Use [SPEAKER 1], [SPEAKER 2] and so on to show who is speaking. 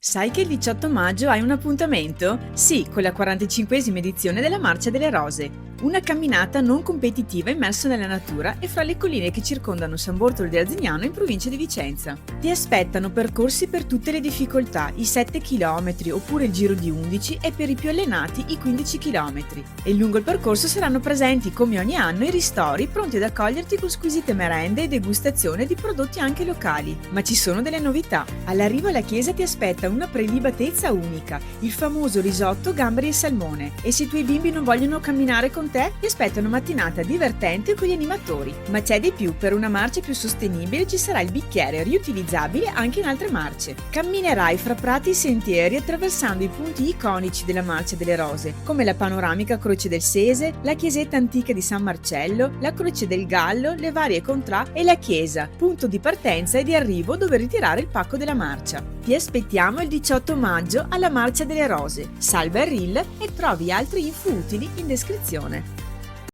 [SPEAKER 1] Sai che il 18 maggio hai un appuntamento? Sì, con la 45esima edizione della Marcia delle Rose. Una camminata non competitiva immersa nella natura e fra le colline che circondano San Bortolo di Arzignano in provincia di Vicenza. Ti aspettano percorsi per tutte le difficoltà, i 7 km oppure il giro di 11 e per i più allenati i 15 km. E lungo il percorso saranno presenti come ogni anno i ristori pronti ad accoglierti con squisite merende e degustazione di prodotti anche locali. Ma ci sono delle novità. All'arrivo alla chiesa ti aspetta una prelibatezza unica, il famoso risotto gamberi e salmone. E se i tuoi bimbi non vogliono camminare con te, ti aspetta una mattinata divertente con gli animatori. Ma c'è di più, per una marcia più sostenibile ci sarà il bicchiere riutilizzabile anche in altre marce. Camminerai fra prati e sentieri attraversando i punti iconici della Marcia delle Rose, come la panoramica Croce del Sese, la chiesetta antica di San Marcello, la Croce del Gallo, le varie contrà e la chiesa, punto di partenza e di arrivo dove ritirare il pacco della marcia. Ti aspettiamo il 18 maggio alla Marcia delle Rose. Salva il reel e trovi altri info utili in descrizione.